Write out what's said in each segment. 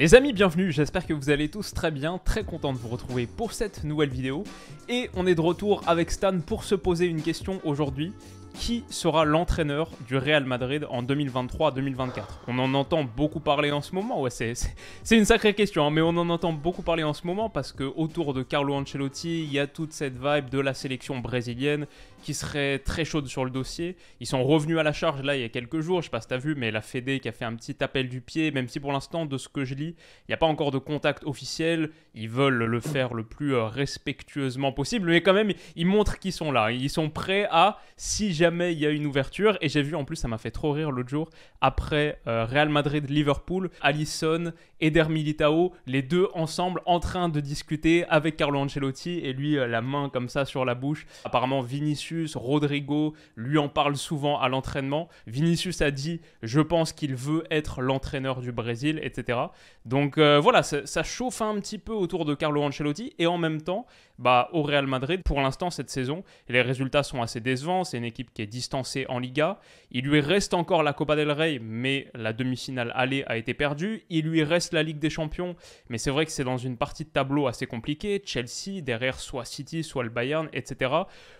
Les amis, bienvenue, j'espère que vous allez tous très bien, très content de vous retrouver pour cette nouvelle vidéo. Et on est de retour avec Stan pour se poser une question aujourd'hui. Qui sera l'entraîneur du Real Madrid en 2023-2024? On en entend beaucoup parler en ce moment, ouais, c'est une sacrée question, hein, mais on en entend beaucoup parler en ce moment parce que autour de Carlo Ancelotti, il y a toute cette vibe de la sélection brésilienne qui serait très chaude sur le dossier. Ils sont revenus à la charge là il y a quelques jours, je sais pas si t'as vu, mais la Fédé qui a fait un petit appel du pied, même si pour l'instant, de ce que je lis, il n'y a pas encore de contact officiel. Ils veulent le faire le plus respectueusement possible, mais quand même, ils montrent qu'ils sont là. Ils sont prêts à, si jamais il y a une ouverture, et j'ai vu en plus, ça m'a fait trop rire l'autre jour, après Real Madrid-Liverpool, Alisson, Eder Militao, les deux ensemble en train de discuter avec Carlo Ancelotti, et lui la main comme ça sur la bouche. Apparemment Vinicius, Rodrigo lui en parle souvent à l'entraînement. Vinicius a dit « je pense qu'il veut être l'entraîneur du Brésil », etc. Donc voilà, ça chauffe un petit peu autour de Carlo Ancelotti, et en même temps, au Real Madrid, pour l'instant cette saison, les résultats sont assez décevants. C'est une équipe qui est distancée en Liga. Il lui reste encore la Copa del Rey, mais la demi-finale aller a été perdue. Il lui reste la Ligue des Champions, mais c'est vrai que c'est dans une partie de tableau assez compliquée. Chelsea, derrière soit City, soit le Bayern, etc.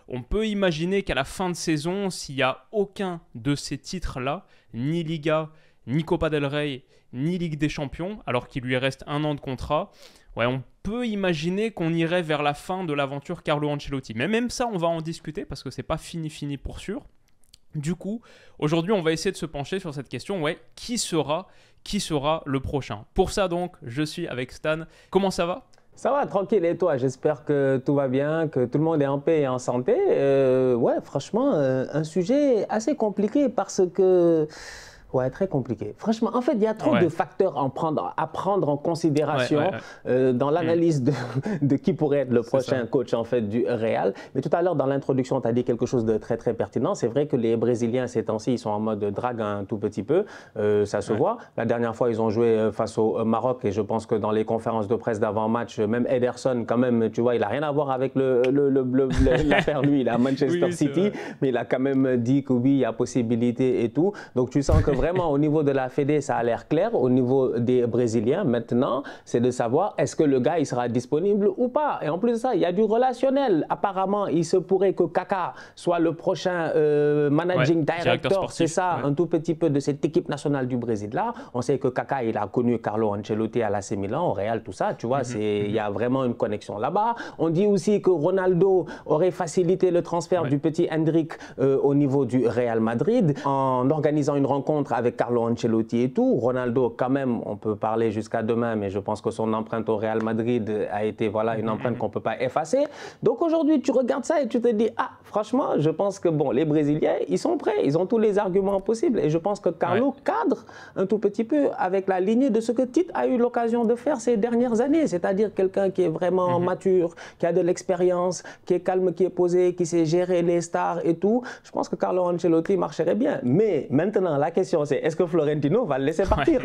On peut imaginer qu'à la fin de saison, s'il n'y a aucun de ces titres-là, ni Liga, ni Copa del Rey, ni Ligue des Champions, alors qu'il lui reste un an de contrat, ouais, on peut imaginer qu'on irait vers la fin de l'aventure Carlo Ancelotti. Mais même ça, on va en discuter parce que c'est pas fini pour sûr. Du coup, aujourd'hui, on va essayer de se pencher sur cette question, ouais, qui sera le prochain? Pour ça, donc, je suis avec Stan. Comment ça va? Ça va, tranquille, et toi? J'espère que tout va bien, que tout le monde est en paix et en santé. Ouais, franchement, un sujet assez compliqué parce que... Ouais, très compliqué. Franchement, en fait, il y a trop de facteurs à prendre en considération dans l'analyse de qui pourrait être le prochain coach en fait, du Real. Mais tout à l'heure, dans l'introduction, tu as dit quelque chose de très, très pertinent. C'est vrai que les Brésiliens, ces temps-ci, ils sont en mode drague un tout petit peu. Ça se voit. La dernière fois, ils ont joué face au Maroc et je pense que dans les conférences de presse d'avant-match, même Ederson, quand même, tu vois, il n'a rien à voir avec l'affaire, lui. Il est à Manchester City, mais il a quand même dit que oui, il y a possibilité et tout. Donc, tu sens que vraiment, au niveau de la Fédé, ça a l'air clair. Au niveau des Brésiliens, maintenant, c'est de savoir est-ce que le gars, il sera disponible ou pas. Et en plus de ça, il y a du relationnel. Apparemment, il se pourrait que Kaka soit le prochain managing director. C'est ça, un tout petit peu de cette équipe nationale du Brésil-là. On sait que Kaka, il a connu Carlo Ancelotti à l'AC Milan, au Real, tout ça. Tu vois, il y a vraiment une connexion là-bas. On dit aussi que Ronaldo aurait facilité le transfert du petit Hendrik au niveau du Real Madrid en organisant une rencontre avec Carlo Ancelotti et tout. Ronaldo, quand même, on peut parler jusqu'à demain, mais je pense que son empreinte au Real Madrid a été voilà, une empreinte qu'on ne peut pas effacer. Donc aujourd'hui, tu regardes ça et tu te dis, ah, franchement, je pense que bon, les Brésiliens, ils sont prêts, ils ont tous les arguments possibles. Et je pense que Carlo cadre un tout petit peu avec la lignée de ce que Tite a eu l'occasion de faire ces dernières années, c'est-à-dire quelqu'un qui est vraiment mature, qui a de l'expérience, qui est calme, qui est posé, qui sait gérer les stars et tout. Je pense que Carlo Ancelotti marcherait bien. Mais maintenant, la question c'est, est-ce que Florentino va le laisser partir?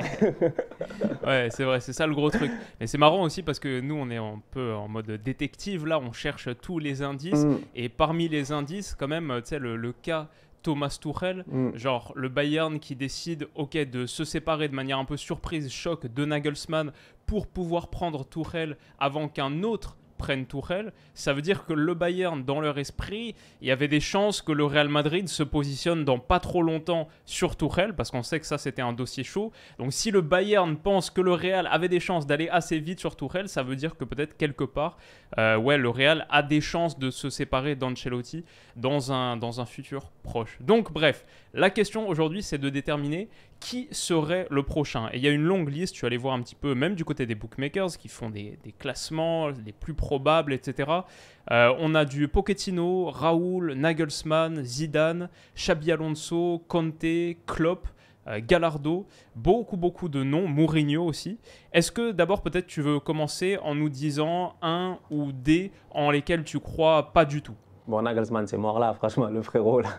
Ouais, c'est vrai, c'est ça le gros truc. Et c'est marrant aussi parce que nous, on est un peu en mode détective, là, on cherche tous les indices. Et parmi les indices, quand même, tu sais, le cas Thomas Tuchel, genre le Bayern qui décide, ok, de se séparer de manière un peu surprise, choc de Nagelsmann pour pouvoir prendre Tuchel avant qu'un autre prennent Tuchel, ça veut dire que le Bayern, dans leur esprit, il y avait des chances que le Real Madrid se positionne dans pas trop longtemps sur Tuchel, parce qu'on sait que ça, c'était un dossier chaud. Donc si le Bayern pense que le Real avait des chances d'aller assez vite sur Tuchel, ça veut dire que peut-être quelque part, le Real a des chances de se séparer d'Ancelotti dans un futur proche. Donc bref, la question aujourd'hui, c'est de déterminer qui serait le prochain. Et il y a une longue liste, tu vas aller voir un petit peu, même du côté des bookmakers, qui font des classements, les plus probables, etc. On a du Pochettino, Raoul, Nagelsmann, Zidane, Xabi Alonso, Conte, Klopp, Gallardo, beaucoup de noms, Mourinho aussi. Est-ce que d'abord peut-être tu veux commencer en nous disant un ou des en lesquels tu crois pas du tout? Bon, Nagelsmann, c'est mort là, franchement, le frérot, là,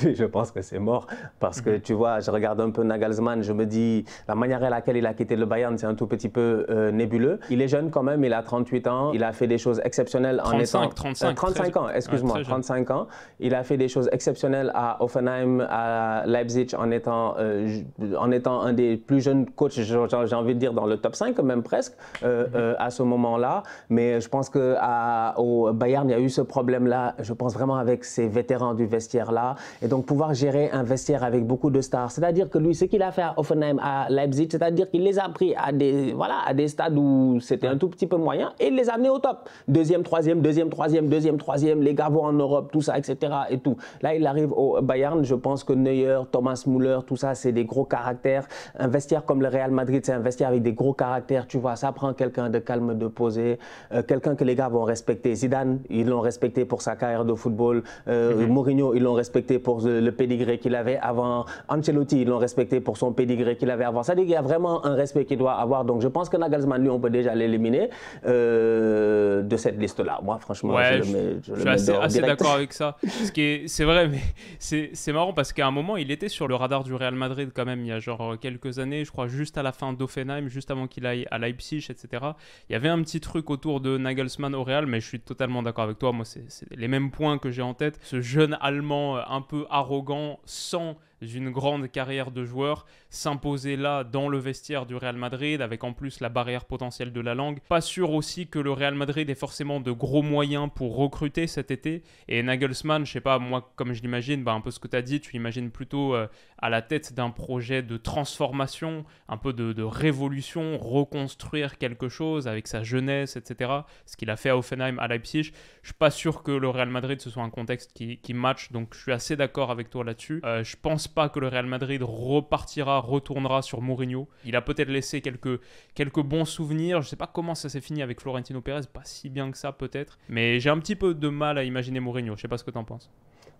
lui, je pense que c'est mort. Parce que, tu vois, je regarde un peu Nagelsmann, je me dis, la manière à laquelle il a quitté le Bayern, c'est un tout petit peu nébuleux. Il est jeune quand même, il a 38 ans, il a fait des choses exceptionnelles en étant... 35 ans, excuse-moi, 35 ans. Il a fait des choses exceptionnelles à Hoffenheim, à Leipzig, en étant un des plus jeunes coachs, j'ai envie de dire, dans le top 5, même presque, à ce moment-là. Mais je pense qu'au Bayern, il y a eu ce problème-là, je pense vraiment avec ces vétérans du vestiaire-là. Et donc, pouvoir gérer un vestiaire avec beaucoup de stars. C'est-à-dire que lui, ce qu'il a fait à Hoffenheim, à Leipzig, c'est-à-dire qu'il les a pris à des stades où c'était un tout petit peu moyen et il les a amenés au top. Deuxième, troisième, les gars vont en Europe, tout ça, etc. Et tout. Là, il arrive au Bayern. Je pense que Neuer, Thomas Müller, tout ça, c'est des gros caractères. Un vestiaire comme le Real Madrid, c'est un vestiaire avec des gros caractères. Tu vois, ça prend quelqu'un de calme, de posé, quelqu'un que les gars vont respecter. Zidane, ils l'ont respecté pour sa carrière de football. Mourinho, ils l'ont respecté pour le pédigré qu'il avait avant. Ancelotti, ils l'ont respecté pour son pédigré qu'il avait avant. Ça veut dire qu'il y a vraiment un respect qu'il doit avoir. Donc, je pense que Nagelsmann, lui, on peut déjà l'éliminer de cette liste-là. Moi, franchement, ouais, je suis assez d'accord avec ça. C'est vrai, mais c'est marrant parce qu'à un moment, il était sur le radar du Real Madrid quand même, il y a genre quelques années, je crois juste à la fin d'Offenheim, juste avant qu'il aille à Leipzig, etc. Il y avait un petit truc autour de Nagelsmann au Real, mais je suis totalement d'accord avec toi. Moi, c'est les mêmes points que j'ai en tête. Ce jeune Allemand un peu arrogant, sans une grande carrière de joueur, s'imposer là dans le vestiaire du Real Madrid avec en plus la barrière potentielle de la langue. Pas sûr aussi que le Real Madrid ait forcément de gros moyens pour recruter cet été. Et Nagelsmann, je sais pas, moi comme je l'imagine, un peu ce que tu as dit, tu l'imagines plutôt à la tête d'un projet de transformation, un peu de révolution, reconstruire quelque chose avec sa jeunesse, etc. Ce qu'il a fait à Hoffenheim, à Leipzig. Je suis pas sûr que le Real Madrid ce soit un contexte qui match, donc je suis assez d'accord avec toi là-dessus. Je pense pas que le Real Madrid retournera sur Mourinho. Il a peut-être laissé quelques bons souvenirs. Je sais pas comment ça s'est fini avec Florentino Pérez, pas si bien que ça peut-être. Mais j'ai un petit peu de mal à imaginer Mourinho. Je sais pas ce que t'en penses.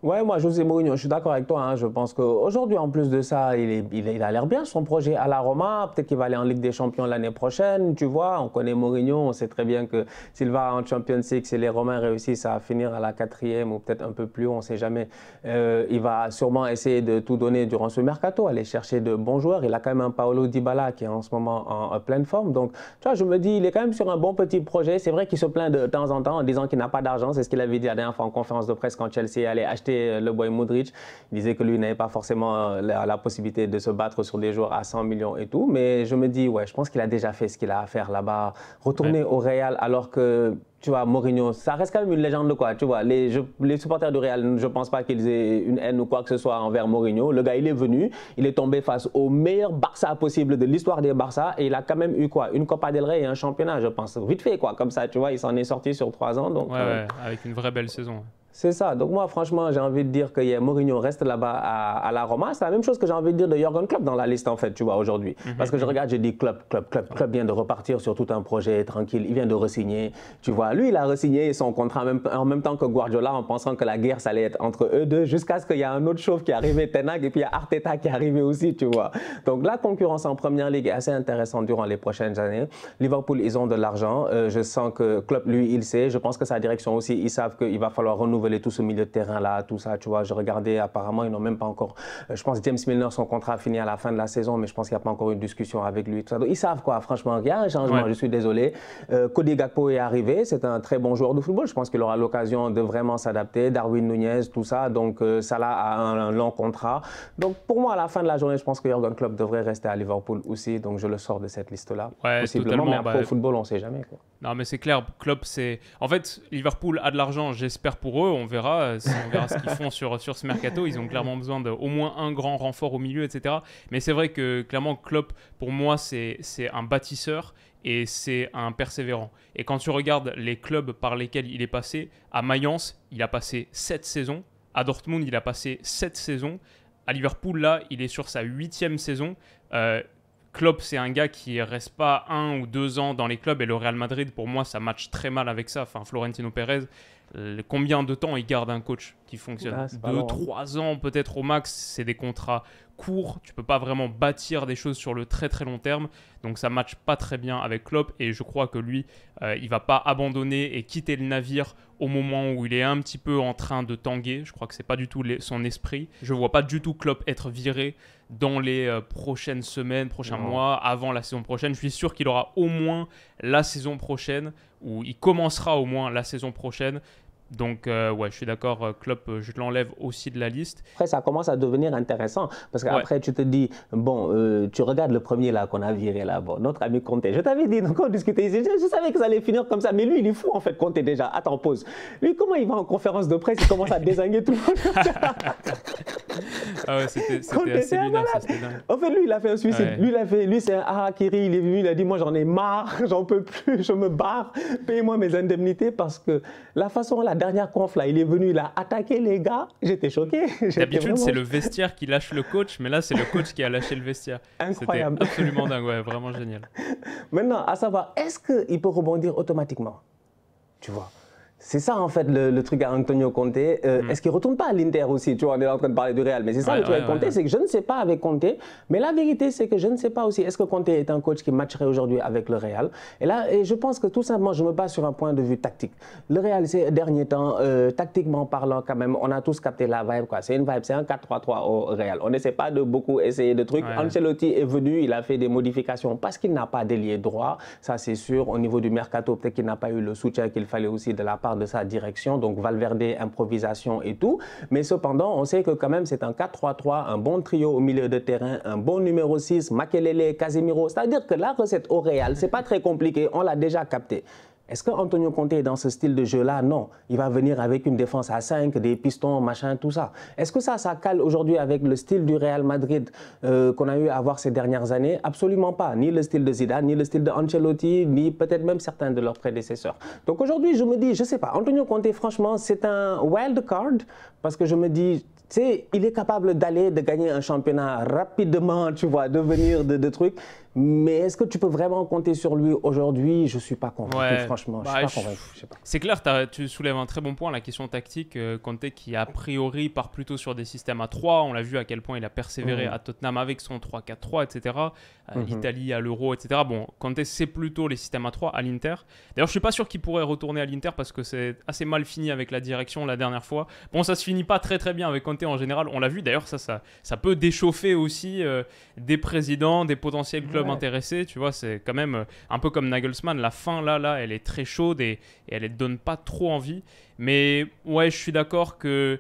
Ouais, moi, José Mourinho, je suis d'accord avec toi. Je pense qu'aujourd'hui, en plus de ça, il a l'air bien, son projet à la Roma. Peut-être qu'il va aller en Ligue des Champions l'année prochaine. Tu vois, on connaît Mourinho. On sait très bien que s'il va en Champions League, si les Romains réussissent à finir à la 4e ou peut-être un peu plus haut, on ne sait jamais. Il va sûrement essayer de tout donner durant ce mercato, aller chercher de bons joueurs. Il a quand même un Paulo Dybala qui est en ce moment en pleine forme. Donc, tu vois, je me dis, il est quand même sur un bon petit projet. C'est vrai qu'il se plaint de temps en temps en disant qu'il n'a pas d'argent. C'est ce qu'il avait dit la dernière fois en conférence de presse quand Chelsea allait acheter le boy Modric. Il disait que lui n'avait pas forcément la possibilité de se battre sur des joueurs à 100 millions et tout. Mais je me dis, ouais, je pense qu'il a déjà fait ce qu'il a à faire là-bas. Retourner au Real alors que, tu vois, Mourinho, ça reste quand même une légende, quoi. Tu vois, les supporters du Real, je ne pense pas qu'ils aient une haine ou quoi que ce soit envers Mourinho. Le gars, il est venu, il est tombé face au meilleur Barça possible de l'histoire des Barça et il a quand même eu quoi? Une Copa del Rey et un championnat, je pense. Vite fait, quoi, comme ça, tu vois, il s'en est sorti sur 3 ans. Donc, ouais, avec une vraie belle saison. C'est ça. Donc moi, franchement, j'ai envie de dire que Mourinho reste là-bas à la Roma. C'est la même chose que j'ai envie de dire de Jürgen Klopp dans la liste, en fait, tu vois, aujourd'hui. Parce que je regarde, je dis Klopp vient de repartir sur tout un projet tranquille. Il vient de re-signer. Tu vois, lui, il a re-signé son contrat en même temps que Guardiola en pensant que la guerre, ça allait être entre eux deux jusqu'à ce qu'il y ait un autre chauve qui est arrivé, Ten Hag, et puis il y a Arteta qui est arrivé aussi, tu vois. Donc la concurrence en Première Ligue est assez intéressante durant les prochaines années. Liverpool, ils ont de l'argent. Je sens que Klopp, lui, il sait. Je pense que sa direction aussi, ils savent qu'il va falloir renouveler tout ce milieu de terrain là, tout ça, tu vois, je regardais, apparemment, ils n'ont même pas encore, je pense James Milner, son contrat finit à la fin de la saison, mais je pense qu'il n'y a pas encore eu de discussion avec lui, tout ça. Donc, ils savent quoi, franchement, il y a un changement, ouais. Je suis désolé. Cody Gakpo est arrivé, c'est un très bon joueur de football, je pense qu'il aura l'occasion de vraiment s'adapter, Darwin Nunez, tout ça, donc Salah a un long contrat. Donc, pour moi, à la fin de la journée, je pense que Jürgen Klopp devrait rester à Liverpool aussi, donc je le sors de cette liste-là, ouais, possiblement, mais après, au football, on ne sait jamais, quoi. Non, mais c'est clair, Klopp, c'est... En fait, Liverpool a de l'argent, j'espère pour eux, on verra ce qu'ils font sur ce mercato. Ils ont clairement besoin d'au moins un grand renfort au milieu, etc. Mais c'est vrai que, clairement, Klopp, pour moi, c'est un bâtisseur et c'est un persévérant. Et quand tu regardes les clubs par lesquels il est passé, à Mayence, il a passé 7 saisons. À Dortmund, il a passé 7 saisons. À Liverpool, là, il est sur sa 8e saison. Klopp, c'est un gars qui reste pas 1 ou 2 ans dans les clubs et le Real Madrid, pour moi, ça match très mal avec ça. Enfin, Florentino Pérez, combien de temps il garde un coach qui fonctionne? 2-3 ans peut-être au max, c'est des contrats courts, tu peux pas vraiment bâtir des choses sur le très très long terme, donc ça matche pas très bien avec Klopp et je crois que lui, il va pas abandonner et quitter le navire au moment où il est un petit peu en train de tanguer. Je crois que c'est pas du tout son esprit. Je vois pas du tout Klopp être viré dans les prochaines semaines, prochains mois, avant la saison prochaine. Je suis sûr qu'il aura au moins la saison prochaine, ou il commencera au moins la saison prochaine. Donc, ouais, je suis d'accord, Klopp, je l'enlève aussi de la liste. Après, ça commence à devenir intéressant parce qu'après, tu te dis, bon, tu regardes le premier là qu'on a viré là, bon, notre ami Conte. Je t'avais dit, donc on discutait ici, je savais que ça allait finir comme ça, mais lui, il est fou en fait, Conte déjà. Attends, pause. Lui, comment il va en conférence de presse, il commence à désinguer tout le monde. Ah ouais, c'était assez lunaire, ça, c'était dingue. En fait, lui, il a fait un suicide. Ouais. Lui, c'est un harakiri. Il est venu, il a dit, moi, j'en ai marre, j'en peux plus, je me barre, payez-moi mes indemnités parce que la façon, la dernière conf, là, il est venu, il a attaqué les gars. J'étais choqué. D'habitude, c'est le vestiaire qui lâche le coach, mais là, c'est le coach qui a lâché le vestiaire. Incroyable. C'était absolument dingue, ouais, vraiment génial. Maintenant, à savoir, est-ce qu'il peut rebondir automatiquement? Tu vois? C'est ça, en fait, le truc à Antonio Conte. Est-ce qu'il ne retourne pas à l'Inter aussi? Tu vois, on est en train de parler du Real. Mais c'est ça le truc avec Conte, c'est que je ne sais pas avec Conte. Mais la vérité, c'est que je ne sais pas aussi. Est-ce que Conte est un coach qui matcherait aujourd'hui avec le Real? Et là, je pense que tout simplement, je me base sur un point de vue tactique. Le Real, ces derniers temps, tactiquement parlant, quand même, on a tous capté la vibe, quoi. C'est une vibe, c'est un 4-3-3 au Real. On n'essaie pas de beaucoup essayer de trucs. Ouais. Ancelotti est venu, il a fait des modifications parce qu'il n'a pas d'ailier droit. Ça, c'est sûr. Au niveau du mercato, peut-être qu'il n'a pas eu le soutien qu'il fallait aussi de la part de sa direction. Donc Valverde, improvisation et tout. Mais cependant, on sait que quand même, c'est un 4-3-3, un bon trio au milieu de terrain, un bon numéro 6, Makelele, Casemiro. C'est-à-dire que la recette au Real, c'est pas très compliqué. On l'a déjà capté. Est-ce qu'Antonio Conte est dans ce style de jeu-là? Non. Il va venir avec une défense à 5, des pistons, machin, tout ça. Est-ce que ça cale aujourd'hui avec le style du Real Madrid qu'on a eu à voir ces dernières années? Absolument pas. Ni le style de Zidane, ni le style de Ancelotti, ni peut-être même certains de leurs prédécesseurs. Donc aujourd'hui, je me dis, je sais pas, Antonio Conte, franchement, c'est un wild card parce que je me dis, tu sais, il est capable de gagner un championnat rapidement, tu vois, de venir de trucs. Mais est-ce que tu peux vraiment compter sur lui aujourd'hui? Je ne suis pas convaincu, franchement. Je suis pas convaincu. C'est clair, tu soulèves un très bon point, la question tactique. Conte qui, a priori, part plutôt sur des systèmes à 3. On l'a vu à quel point il a persévéré à Tottenham avec son 3-4-3, etc. L'Italie à l'Euro, etc. Bon, Conte, c'est plutôt les systèmes à 3 à l'Inter. D'ailleurs, je ne suis pas sûr qu'il pourrait retourner à l'Inter parce que c'est assez mal fini avec la direction la dernière fois. Bon, ça ne se finit pas très très bien avec Conte en général. On l'a vu, d'ailleurs, ça peut déchauffer aussi des présidents, des potentiels clubs intéressés, tu vois, c'est quand même un peu comme Nagelsmann, la fin là, elle est très chaude et elle ne donne pas trop envie, mais ouais, je suis d'accord que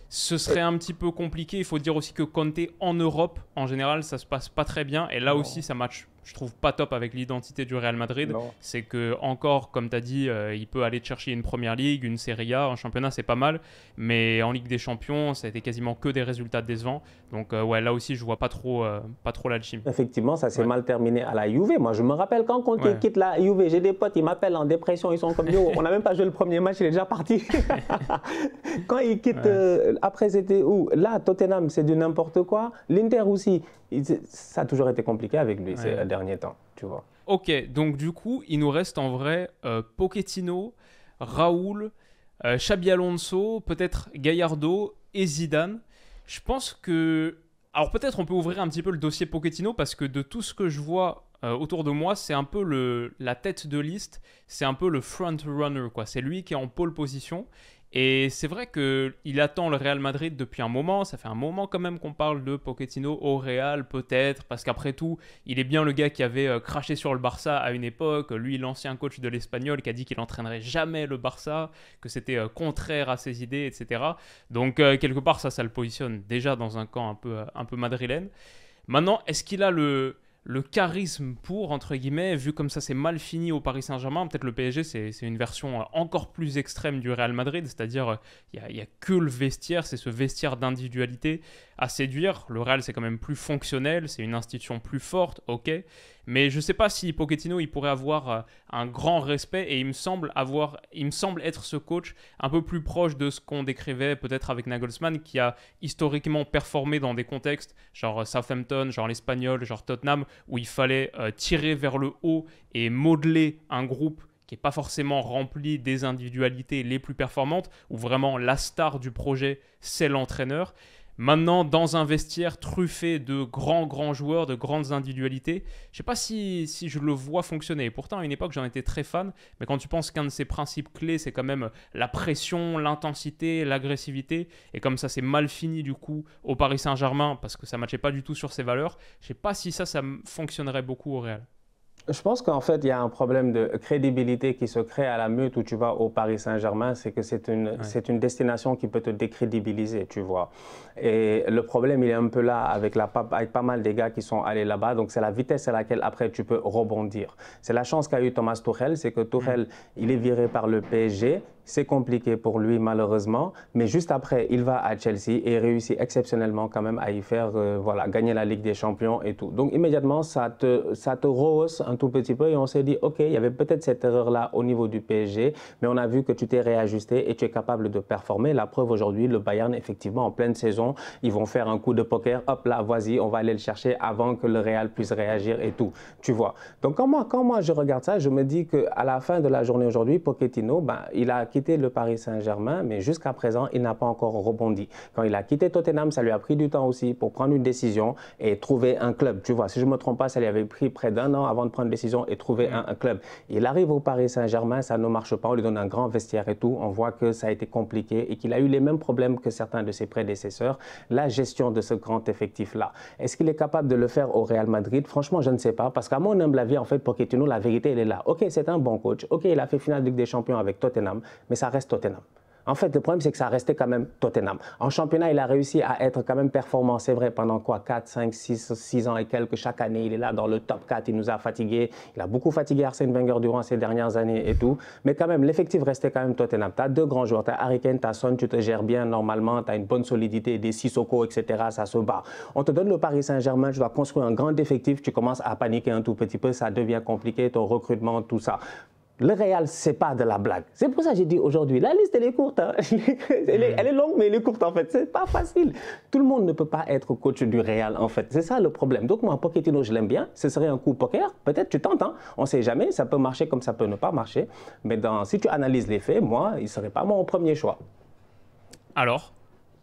ce serait un petit peu compliqué. Il faut dire aussi que Conte en Europe, en général, ça se passe pas très bien, et là aussi ça match, je trouve, pas top avec l'identité du Real Madrid. C'est que encore, comme tu as dit, il peut aller chercher une première ligue, une Serie A, un championnat, c'est pas mal, mais en Ligue des Champions, ça a été quasiment que des résultats décevants. Donc ouais, là aussi, je vois pas trop l'alchimie. Effectivement, ça s'est mal terminé à la Juve. Moi, je me rappelle quand Conte quitte la Juve, j'ai des potes, ils m'appellent en dépression, ils sont comme yo, on n'a même pas joué le premier match, il est déjà parti. Quand il quitte, après c'était où? Là, Tottenham, c'est du n'importe quoi. L'Inter aussi, ça a toujours été compliqué avec lui ces derniers temps, tu vois. Ok, donc du coup, il nous reste en vrai Pochettino, Raoul, Xabi Alonso, peut-être Gallardo et Zidane. Je pense que... Alors peut-être on peut ouvrir un petit peu le dossier Pochettino parce que de tout ce que je vois autour de moi, c'est un peu la tête de liste, c'est un peu le front-runner, quoi. C'est lui qui est en pole position. Et c'est vrai qu'il attend le Real Madrid depuis un moment. Ça fait un moment quand même qu'on parle de Pochettino au Real, peut-être, parce qu'après tout, il est bien le gars qui avait craché sur le Barça à une époque. Lui, l'ancien coach de l'Espagnol, qui a dit qu'il n'entraînerait jamais le Barça, que c'était contraire à ses idées, etc. Donc, quelque part, ça le positionne déjà dans un camp un peu madrilène. Maintenant, est-ce qu'il a le charisme pour, entre guillemets, vu comme ça c'est mal fini au Paris Saint-Germain? Peut-être le PSG c'est une version encore plus extrême du Real Madrid, c'est-à-dire il n'y a que le vestiaire, c'est ce vestiaire d'individualité à séduire. Le Real c'est quand même plus fonctionnel, c'est une institution plus forte, ok, mais je ne sais pas si Pochettino il pourrait avoir un grand respect, et il me semble être ce coach un peu plus proche de ce qu'on décrivait peut-être avec Nagelsmann, qui a historiquement performé dans des contextes genre Southampton, genre l'Espagnol, genre Tottenham, où il fallait tirer vers le haut et modeler un groupe qui n'est pas forcément rempli des individualités les plus performantes, où vraiment la star du projet, c'est l'entraîneur. Maintenant, dans un vestiaire truffé de grands joueurs, de grandes individualités, je ne sais pas si je le vois fonctionner. Et pourtant, à une époque, j'en étais très fan. Mais quand tu penses qu'un de ses principes clés, c'est quand même la pression, l'intensité, l'agressivité, et comme ça, c'est mal fini du coup au Paris Saint-Germain, parce que ça ne matchait pas du tout sur ses valeurs, je ne sais pas si ça fonctionnerait beaucoup au Real. Je pense qu'en fait, il y a un problème de crédibilité qui se crée à la minute où tu vas au Paris Saint-Germain, c'est que c'est une destination qui peut te décrédibiliser, tu vois. Et le problème, il est un peu là avec pas mal des gars qui sont allés là-bas. Donc, c'est la vitesse à laquelle après tu peux rebondir. C'est la chance qu'a eu Thomas Tuchel, c'est que Tuchel, il est viré par le PSG. C'est compliqué pour lui, malheureusement. Mais juste après, il va à Chelsea et réussit exceptionnellement quand même à y faire voilà, gagner la Ligue des Champions et tout. Donc, immédiatement, ça te rehausse un tout petit peu et on s'est dit, OK, il y avait peut-être cette erreur-là au niveau du PSG, mais on a vu que tu t'es réajusté et tu es capable de performer. La preuve aujourd'hui, le Bayern, effectivement, en pleine saison, ils vont faire un coup de poker. Hop là, vas-y, on va aller le chercher avant que le Real puisse réagir et tout. Tu vois. Donc, quand moi je regarde ça, je me dis qu'à la fin de la journée aujourd'hui, Pochettino, il a quitté le Paris Saint-Germain, mais jusqu'à présent, il n'a pas encore rebondi. Quand il a quitté Tottenham, ça lui a pris du temps aussi pour prendre une décision et trouver un club. Tu vois, si je ne me trompe pas, ça lui avait pris près d'1 an avant de prendre une décision et trouver un club. Il arrive au Paris Saint-Germain, ça ne marche pas, on lui donne un grand vestiaire et tout. On voit que ça a été compliqué et qu'il a eu les mêmes problèmes que certains de ses prédécesseurs. La gestion de ce grand effectif-là. Est-ce qu'il est capable de le faire au Real Madrid? Franchement, je ne sais pas, parce qu'à mon humble avis, en fait, Pochettino, la vérité, elle est là. OK, c'est un bon coach. OK, il a fait finale de Ligue des Champions avec Tottenham, mais ça reste Tottenham. En fait, le problème, c'est que ça restait quand même Tottenham. En championnat, il a réussi à être quand même performant, c'est vrai, pendant quoi 4, 5, 6 ans et quelques. Chaque année, il est là dans le top 4, il nous a fatigués. Il a beaucoup fatigué Arsène Wenger durant ces dernières années et tout. Mais quand même, l'effectif restait quand même Tottenham. Tu as deux grands joueurs, tu as Harry Kane, tu as Son, tu te gères bien normalement, tu as une bonne solidité, des Sissoko, etc. Ça se bat. On te donne le Paris Saint-Germain, tu dois construire un grand effectif, tu commences à paniquer un tout petit peu, ça devient compliqué, ton recrutement, tout ça. Le Real, c'est pas de la blague. C'est pour ça que j'ai dit aujourd'hui, la liste, elle est courte. Hein. Elle est longue, mais elle est courte, en fait. C'est pas facile. Tout le monde ne peut pas être coach du Real, en fait. C'est ça le problème. Donc, moi, Pochettino, je l'aime bien. Ce serait un coup poker. Peut-être tu tentes. Hein. On ne sait jamais. Ça peut marcher comme ça peut ne pas marcher. Mais si tu analyses les faits, moi, il ne serait pas mon premier choix. Alors?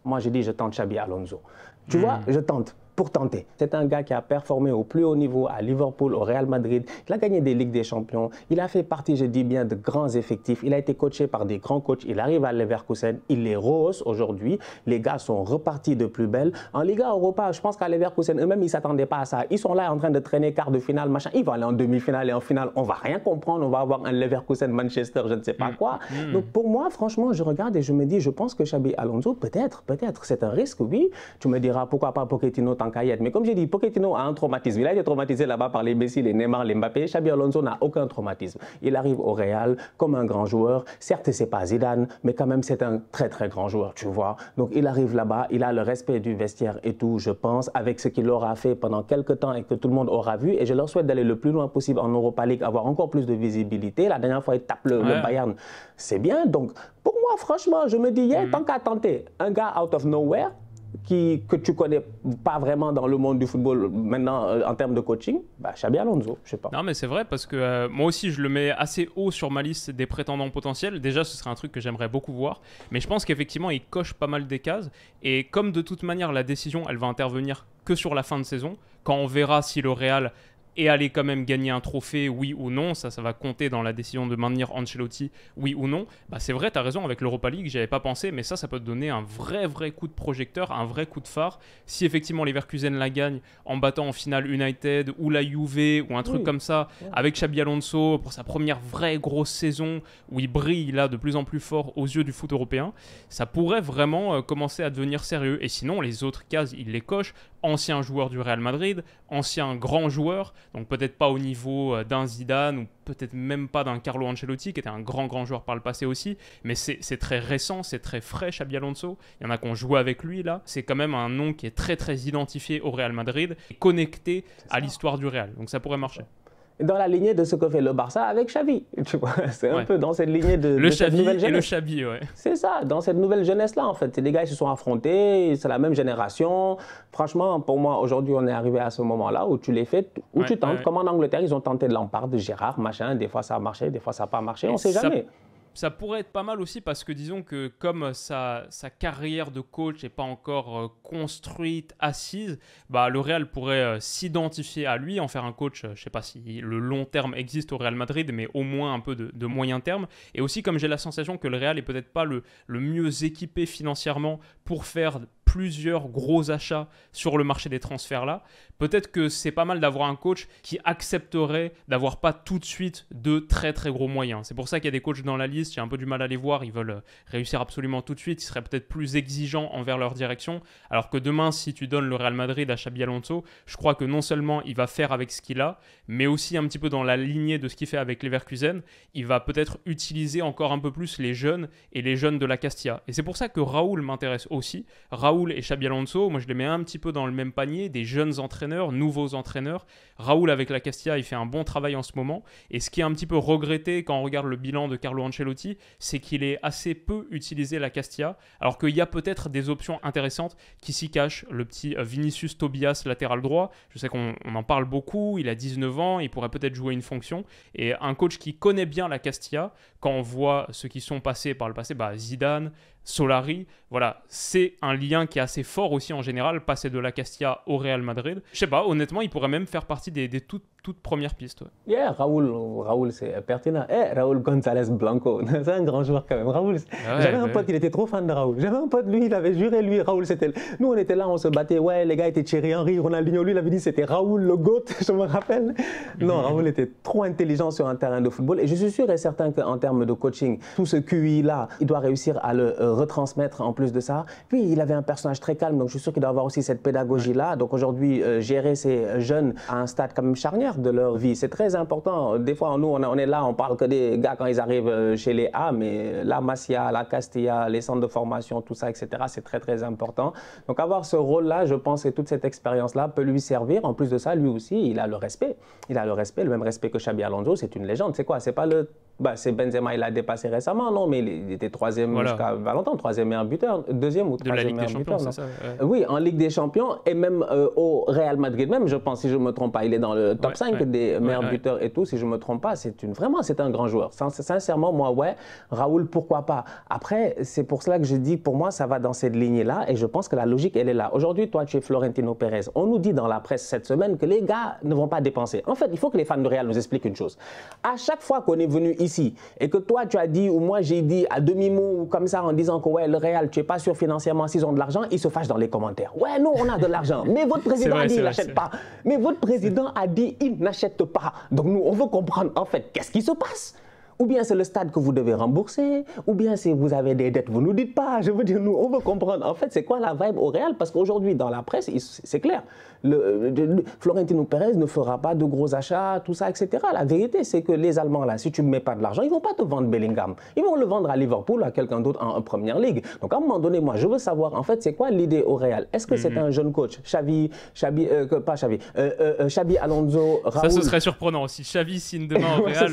Moi, j'ai dit, je tente Xabi Alonso. Tu vois, je tente. Pour tenter. C'est un gars qui a performé au plus haut niveau à Liverpool, au Real Madrid. Il a gagné des Ligues des Champions. Il a fait partie, je dis bien, de grands effectifs. Il a été coaché par des grands coachs. Il arrive à Leverkusen. Il les rehausse aujourd'hui. Les gars sont repartis de plus belle. En Liga Europa, je pense qu'à Leverkusen, eux-mêmes, ils ne s'attendaient pas à ça. Ils sont là en train de traîner quart de finale, machin. Ils vont aller en demi-finale et en finale. On ne va rien comprendre. On va avoir un Leverkusen-Manchester, je ne sais pas quoi. Donc pour moi, franchement, je regarde et je me dis, je pense que Xabi Alonso, peut-être, c'est un risque, oui. Tu me diras, pourquoi pas Pochettino tant qu'à y être. Mais comme j'ai dit, Pochettino a un traumatisme. Il a été traumatisé là-bas par les Messi, les Neymar, les Mbappé. Xabi Alonso n'a aucun traumatisme. Il arrive au Real comme un grand joueur. Certes, c'est pas Zidane, mais quand même, c'est un très, très grand joueur, tu vois. Donc, il arrive là-bas, il a le respect du vestiaire et tout, je pense, avec ce qu'il aura fait pendant quelques temps et que tout le monde aura vu. Et je leur souhaite d'aller le plus loin possible en Europa League, avoir encore plus de visibilité. La dernière fois, il tape le Bayern. C'est bien. Donc, pour moi, franchement, je me dis, tant qu'à tenter un gars out of nowhere, que tu connais pas vraiment dans le monde du football maintenant en termes de coaching, Xabi Alonso, je sais pas. Non mais c'est vrai parce que moi aussi je le mets assez haut sur ma liste des prétendants potentiels. Déjà ce serait un truc que j'aimerais beaucoup voir, mais je pense qu'effectivement il coche pas mal des cases et comme de toute manière la décision elle va intervenir que sur la fin de saison, quand on verra si le Real et aller quand même gagner un trophée, oui ou non, ça va compter dans la décision de maintenir Ancelotti, oui ou non. C'est vrai, tu as raison, avec l'Europa League, j'y avais pas pensé, mais ça peut te donner un vrai coup de projecteur, un vrai coup de phare. Si effectivement Leverkusen la gagne en battant en finale United ou la Juve ou un truc comme ça, avec Xabi Alonso pour sa première vraie grosse saison où il brille là de plus en plus fort aux yeux du foot européen, ça pourrait vraiment commencer à devenir sérieux. Et sinon, les autres cases, il les coche. Ancien joueur du Real Madrid, ancien grand joueur, donc peut-être pas au niveau d'un Zidane ou peut-être même pas d'un Carlo Ancelotti qui était un grand joueur par le passé aussi, mais c'est très récent, c'est très frais Xabi Alonso, il y en a qui ont joué avec lui là, c'est quand même un nom qui est très identifié au Real Madrid et connecté à l'histoire du Real, donc ça pourrait marcher. dans la lignée de ce que fait le Barça avec Xavi. Tu vois, c'est un peu dans cette lignée de cette nouvelle jeunesse. Et le Xavi, ouais. C'est ça, dans cette nouvelle jeunesse-là, en fait. C'est des gars qui se sont affrontés, c'est la même génération. Franchement, pour moi, aujourd'hui, on est arrivé à ce moment-là où tu les fais, où tu tentes. Comme en Angleterre, ils ont tenté de Lampard, de Gérard, machin. Des fois, ça a marché, des fois, ça n'a pas marché. On ne sait jamais. Ça pourrait être pas mal aussi parce que disons que comme sa carrière de coach n'est pas encore construite, assise, bah, le Real pourrait s'identifier à lui, en faire un coach, je ne sais pas si le long terme existe au Real Madrid, mais au moins un peu de moyen terme. Et aussi comme j'ai la sensation que le Real n'est peut-être pas le mieux équipé financièrement pour faire plusieurs gros achats sur le marché des transferts là, peut-être que c'est pas mal d'avoir un coach qui accepterait d'avoir pas tout de suite de très très gros moyens. C'est pour ça qu'il y a des coachs dans la liste, j'ai un peu du mal à les voir, ils veulent réussir absolument tout de suite, ils seraient peut-être plus exigeants envers leur direction, alors que demain si tu donnes le Real Madrid à Xabi Alonso, je crois que non seulement il va faire avec ce qu'il a, mais aussi un petit peu dans la lignée de ce qu'il fait avec Leverkusen, il va peut-être utiliser encore un peu plus les jeunes et les jeunes de la Castilla. Et c'est pour ça que Raúl m'intéresse aussi. Raúl et Xabi Alonso, moi je les mets un petit peu dans le même panier, des jeunes entraîneurs, nouveaux entraîneurs. Raúl avec la Castilla, il fait un bon travail en ce moment. Et ce qui est un petit peu regretté quand on regarde le bilan de Carlo Ancelotti, c'est qu'il est assez peu utilisé la Castilla, alors qu'il y a peut-être des options intéressantes qui s'y cachent. Le petit Vinicius Tobias, latéral droit, je sais qu'on en parle beaucoup, il a 19 ans, il pourrait peut-être jouer une fonction. Et un coach qui connaît bien la Castilla, quand on voit ceux qui sont passés par le passé, Zidane, Solari, voilà, c'est un lien qui est assez fort aussi en général, passer de la Castilla au Real Madrid. Je sais pas, honnêtement, il pourrait même faire partie des toutes premières pistes. Ouais. Yeah, Raúl c'est pertinent. Raúl González Blanco, c'est un grand joueur quand même. Raúl, j'avais un pote, il était trop fan de Raúl. J'avais un pote, lui, il avait juré, lui, Raúl, c'était... Nous, on était là, on se battait, ouais, les gars étaient Thierry Henry, Ronaldinho, lui, il avait dit c'était Raúl le GOAT, je me rappelle. Non, Raúl était trop intelligent sur un terrain de football et je suis sûr et certain qu'en termes de coaching, tout ce QI-là, il doit réussir à le retransmettre en plus de ça. Puis, il avait un personnage très calme, donc je suis sûr qu'il doit avoir aussi cette pédagogie-là. Donc aujourd'hui, gérer ces jeunes à un stade quand même charnière de leur vie, c'est très important. Des fois, nous, on est là, on parle que des gars quand ils arrivent chez les A, mais la Masia, la Castilla, les centres de formation, tout ça, etc., c'est très, très important. Donc avoir ce rôle-là, je pense que toute cette expérience-là peut lui servir. En plus de ça, lui aussi, il a le respect. Il a le respect, le même respect que Xabi Alonso, c'est une légende. C'est quoi? C'est pas le... c'est Benzema, il l'a dépassé récemment, non, mais il était troisième jusqu'à longtemps, troisième meilleur buteur, deuxième ou troisième meilleur buteur. C'est ça, oui, en Ligue des Champions et même au Real Madrid même, je pense, si je ne me trompe pas, il est dans le top 5 des meilleurs buteurs et tout, si je ne me trompe pas, vraiment, c'est un grand joueur. Sincèrement, moi, ouais, Raúl, pourquoi pas. Après, c'est pour cela que je dis, pour moi, ça va dans cette lignée-là et je pense que la logique, elle est là. Aujourd'hui, toi, tu es Florentino Pérez. On nous dit dans la presse cette semaine que les gars ne vont pas dépenser. En fait, il faut que les fans de Real nous expliquent une chose. À chaque fois qu'on est venu ici et que toi, tu as dit, ou moi, j'ai dit à demi-mot ou comme ça en disant que ouais, le Real, tu n'es pas sûr financièrement s'ils ont de l'argent, ils se fâchent dans les commentaires. Ouais, non, on a de l'argent. Mais votre président a dit, il n'achète pas. Mais votre président a dit, il n'achète pas. Donc nous, on veut comprendre, en fait, qu'est-ce qui se passe? Ou bien c'est le stade que vous devez rembourser, ou bien si vous avez des dettes, vous ne nous dites pas. Je veux dire, nous, on veut comprendre. En fait, c'est quoi la vibe au Real? Parce qu'aujourd'hui, dans la presse, c'est clair. Florentino Pérez ne fera pas de gros achats, tout ça, etc. La vérité, c'est que les Allemands, là, si tu ne mets pas de l'argent, ils ne vont pas te vendre Bellingham. Ils vont le vendre à Liverpool, à quelqu'un d'autre en Première Ligue. Donc, à un moment donné, moi, je veux savoir, en fait, c'est quoi l'idée au Real? Est-ce que c'est un jeune coach? Xabi Alonso, Raúl... Ça, ce serait surprenant. Si Xavi signe demain au Real,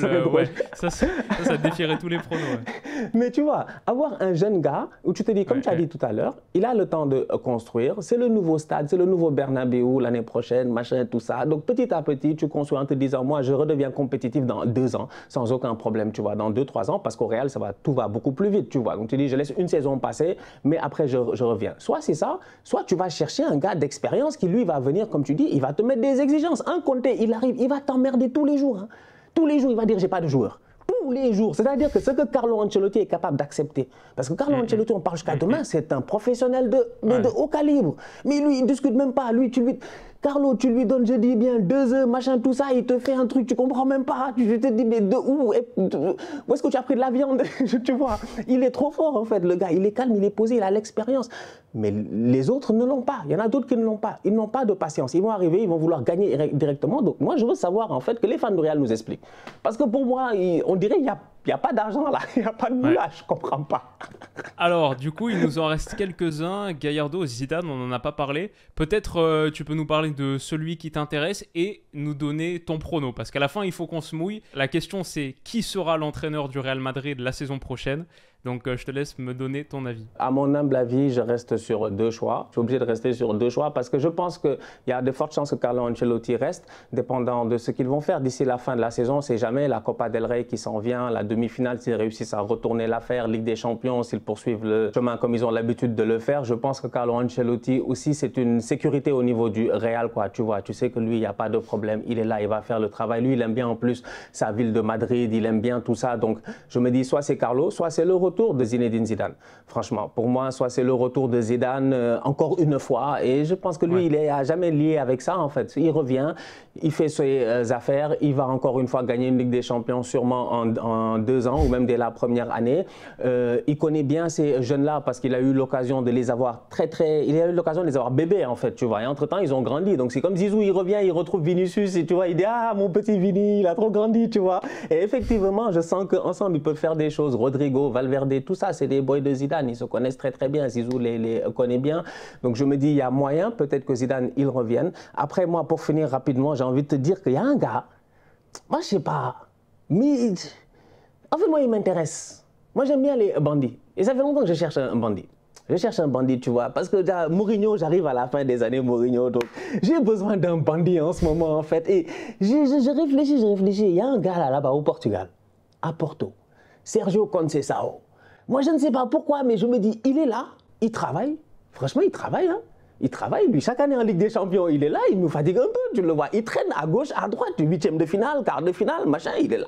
ça défierait tous les pronos. Ouais. Mais tu vois, avoir un jeune gars, où tu te dis, comme tu as dit tout à l'heure, il a le temps de construire, c'est le nouveau stade, c'est le nouveau Bernabéu l'année prochaine, machin, tout ça. Donc petit à petit, tu construis en te disant, moi, je redeviens compétitif dans 2 ans, sans aucun problème, tu vois, dans 2-3 ans, parce qu'au Real, tout va beaucoup plus vite, tu vois. Donc tu dis, je laisse une saison passer, mais après, je reviens. Soit c'est ça, soit tu vas chercher un gars d'expérience qui, lui, va venir, comme tu dis, il va te mettre des exigences. Un Conté, il arrive, il va t'emmerder tous les jours. Hein. Tous les jours, il va dire, j'ai pas de joueur. Tous les jours. C'est-à-dire que ce que Carlo Ancelotti est capable d'accepter. Parce que Carlo Ancelotti, on parle jusqu'à demain, c'est un professionnel de haut calibre. Mais lui, il ne discute même pas. Carlo, tu lui donnes, je dis bien, 2 heures, machin, tout ça, il te fait un truc, tu comprends même pas. Tu te dis, mais où est-ce que tu as pris de la viande? Tu vois, il est trop fort en fait, le gars. Il est calme, il est posé, il a l'expérience. Mais les autres ne l'ont pas. Il y en a d'autres qui ne l'ont pas. Ils n'ont pas de patience. Ils vont arriver, ils vont vouloir gagner directement. Donc moi, je veux savoir en fait que les fans de Real nous expliquent. Parce que pour moi, on dirait qu'il Il n'y a pas d'argent là, il n'y a pas de moulage, je ne comprends pas. Alors, du coup, il nous en reste quelques-uns. Gallardo, Zidane, on n'en a pas parlé. Peut-être tu peux nous parler de celui qui t'intéresse et nous donner ton prono. Parce qu'à la fin, il faut qu'on se mouille. La question, c'est qui sera l'entraîneur du Real Madrid la saison prochaine? Donc, je te laisse me donner ton avis. À mon humble avis, je reste sur 2 choix. Je suis obligé de rester sur 2 choix parce que je pense qu'il y a de fortes chances que Carlo Ancelotti reste, dépendant de ce qu'ils vont faire d'ici la fin de la saison. On ne sait jamais, la Copa del Rey qui s'en vient, la demi-finale, s'ils réussissent à retourner l'affaire, Ligue des Champions, s'ils poursuivent le chemin comme ils ont l'habitude de le faire. Je pense que Carlo Ancelotti aussi, c'est une sécurité au niveau du Real, quoi. Tu vois, tu sais que lui, il n'y a pas de problème. Il est là, il va faire le travail. Lui, il aime bien en plus sa ville de Madrid, il aime bien tout ça. Donc, je me dis, soit c'est Carlo, soit c'est le retour de Zinedine Zidane. Franchement, pour moi, soit c'est le retour de Zidane encore une fois. Et je pense que lui, il n'est jamais lié avec ça, en fait. Il revient, il fait ses affaires, il va encore une fois gagner une Ligue des Champions sûrement en 2 ans ou même dès la première année. Il connaît bien ces jeunes-là parce qu'il a eu l'occasion de les avoir il a eu l'occasion de les avoir bébés, en fait, tu vois. Et entre-temps, ils ont grandi. Donc, c'est comme Zizou, il revient, il retrouve Vinicius et tu vois, il dit « Ah, mon petit Vini, il a trop grandi, tu vois. » Et effectivement, je sens qu'ensemble, ils peuvent faire des choses. Rodrigo, Valverde, tout ça, c'est des boys de Zidane. Ils se connaissent très, très bien. Zizou les connaît bien. Donc, je me dis, il y a moyen, peut-être que Zidane, il revienne. Après, moi, pour finir rapidement, j'ai envie de te dire qu'il y a un gars, moi, je sais pas, mais en fait, moi, il m'intéresse. Moi, j'aime bien les bandits. Et ça fait longtemps que je cherche un bandit. Je cherche un bandit, tu vois, parce que Mourinho, j'arrive à la fin des années Mourinho, donc j'ai besoin d'un bandit en ce moment, en fait. Et je réfléchis. Il y a un gars là-bas au Portugal, à Porto, Sergio Conceição. Moi, je ne sais pas pourquoi, mais je me dis, il est là, il travaille. Franchement, il travaille, hein. Il travaille, lui, chaque année en Ligue des Champions, il est là, il nous fatigue un peu, tu le vois. Il traîne à gauche, à droite, 8e de finale, quart de finale, machin, il est là.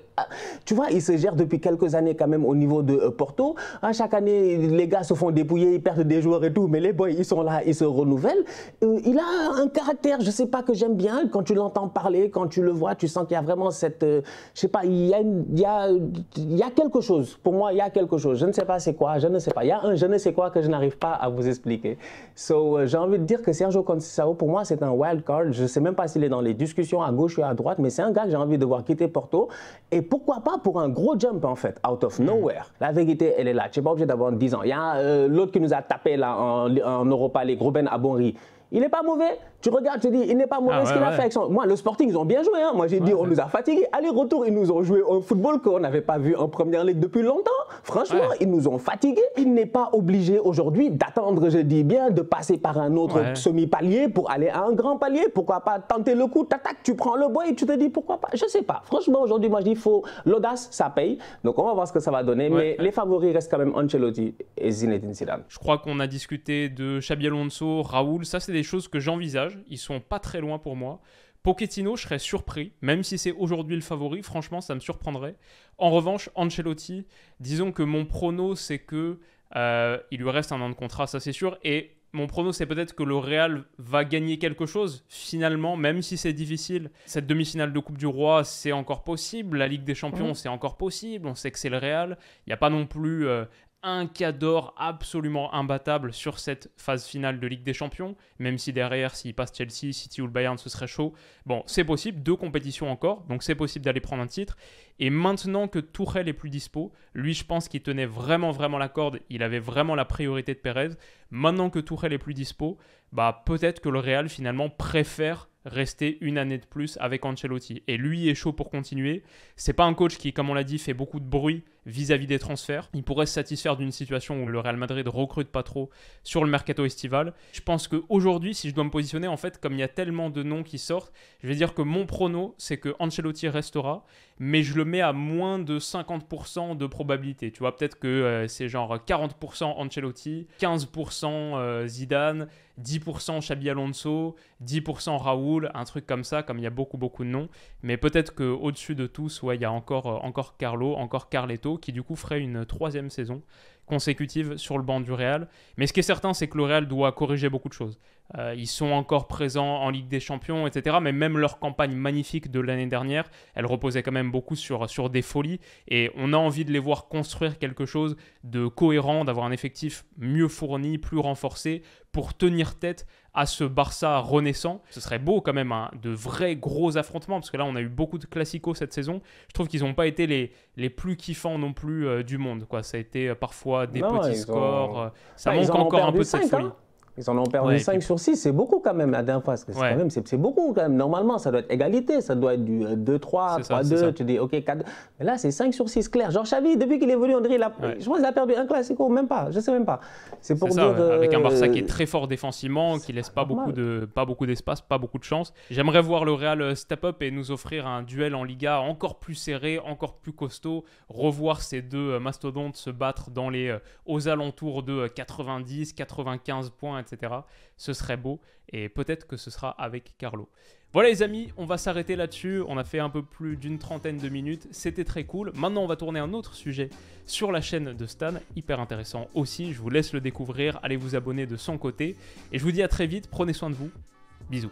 Tu vois, il se gère depuis quelques années quand même au niveau de Porto. Chaque année, les gars se font dépouiller, ils perdent des joueurs et tout, mais les boys, ils sont là, ils se renouvellent. Il a un caractère, je sais pas, que j'aime bien. Quand tu l'entends parler, quand tu le vois, tu sens qu'il y a vraiment cette... je sais pas, il y a quelque chose. Pour moi, il y a quelque chose. Je ne sais pas c'est quoi, je ne sais pas. Il y a un je ne sais quoi que je n'arrive pas à vous expliquer. J'ai envie de dire que Sergio Conceição, pour moi, c'est un wild card. Je ne sais même pas s'il est dans les discussions à gauche ou à droite, mais c'est un gars que j'ai envie de voir quitter Porto. Et pourquoi pas pour un gros jump, en fait, out of nowhere. La vérité, elle est là. Tu n'es pas obligé d'avoir 10 ans. Il y a l'autre qui nous a tapé là en Europa League, Ruben Amorim. Il n'est pas mauvais. Tu regardes, tu dis, il n'est pas mauvais ce qu'il a fait avec son... Moi, le Sporting, ils ont bien joué. Hein. Moi, j'ai dit, on nous a fatigués. Aller-retour, ils nous ont joué un football qu'on n'avait pas vu en Première Ligue depuis longtemps. Franchement, ils nous ont fatigués. Il n'est pas obligé aujourd'hui d'attendre, je dis bien, de passer par un autre semi-palier pour aller à un grand palier. Pourquoi pas tenter le coup, t'attaques, tu prends le boy et tu te dis, pourquoi pas. Je ne sais pas. Franchement, aujourd'hui, moi, je dis, l'audace, ça paye. Donc, on va voir ce que ça va donner. Mais les favoris restent quand même Ancelotti et Zinedine Zidane. Je crois qu'on a discuté de Xabi Alonso, Raoul. Ça, c'est des choses que j'envisage. Ils sont pas très loin pour moi. Pochettino, je serais surpris, même si c'est aujourd'hui le favori, franchement, ça me surprendrait. En revanche, Ancelotti, disons que mon prono, c'est que il lui reste un an de contrat, ça c'est sûr, et mon prono, c'est peut-être que le Real va gagner quelque chose, finalement, même si c'est difficile. Cette demi-finale de Coupe du Roi, c'est encore possible. La Ligue des Champions, c'est encore possible. On sait que c'est le Real. Il n'y a pas non plus... un cadre absolument imbattable sur cette phase finale de Ligue des Champions, même si derrière, s'il passe Chelsea, City ou le Bayern, ce serait chaud. Bon, c'est possible, 2 compétitions encore, donc c'est possible d'aller prendre un titre. Et maintenant que Tuchel est plus dispo, lui, je pense qu'il tenait vraiment la corde, il avait vraiment la priorité de Pérez. Maintenant que Tuchel est plus dispo, bah, peut-être que le Real, finalement, préfère rester une année de plus avec Ancelotti. Et lui est chaud pour continuer. C'est pas un coach qui, comme on l'a dit, fait beaucoup de bruit vis-à-vis des transferts. Il pourrait se satisfaire d'une situation où le Real Madrid recrute pas trop sur le mercato estival. Je pense qu'aujourd'hui, si je dois me positionner, en fait, comme il y a tellement de noms qui sortent, je vais dire que mon prono, c'est que Ancelotti restera, mais je le mets à moins de 50% de probabilité. Tu vois, peut-être que c'est genre 40% Ancelotti, 15% Zidane, 10% Xabi Alonso, 10% Raoul, un truc comme ça, comme il y a beaucoup de noms. Mais peut-être qu'au-dessus de tous, il y a encore Carlo, encore Carleto, qui du coup ferait une 3e saison consécutive sur le banc du Real. Mais ce qui est certain, c'est que le Real doit corriger beaucoup de choses. Ils sont encore présents en Ligue des Champions, etc. Mais même leur campagne magnifique de l'année dernière, elle reposait quand même beaucoup sur des folies. Et on a envie de les voir construire quelque chose de cohérent, d'avoir un effectif mieux fourni, plus renforcé, pour tenir tête à ce Barça renaissant. Ce serait beau quand même, hein, de vrais gros affrontements, parce que là on a eu beaucoup de classicos cette saison. Je trouve qu'ils n'ont pas été les plus kiffants non plus du monde, quoi. Ça a été parfois des petits scores, ça manque encore un peu de cette folie. Hein. Ils en ont perdu 5 sur 6, c'est beaucoup quand même la dernière fois. C'est beaucoup quand même. Normalement, ça doit être égalité, ça doit être du 2-3, 3-2, tu dis ok, 4-2. Mais là, c'est 5 sur 6 clair. Genre Xavi, depuis qu'il est venu, on dirait, je pense qu'il a perdu un classico, même pas, je sais même pas. C'est pour dire. Avec un Barça qui est très fort défensivement, qui laisse pas beaucoup d'espace, pas beaucoup de chance. J'aimerais voir le Real step up et nous offrir un duel en Liga encore plus serré, encore plus costaud. Revoir ces deux mastodontes se battre aux alentours de 90, 95 points, etc. Ce serait beau et peut-être que ce sera avec Carlo. Voilà les amis, on va s'arrêter là-dessus. On a fait un peu plus d'une trentaine de minutes. C'était très cool. Maintenant, on va tourner un autre sujet sur la chaîne de Stan. Hyper intéressant aussi. Je vous laisse le découvrir. Allez vous abonner de son côté. Et je vous dis à très vite. Prenez soin de vous. Bisous.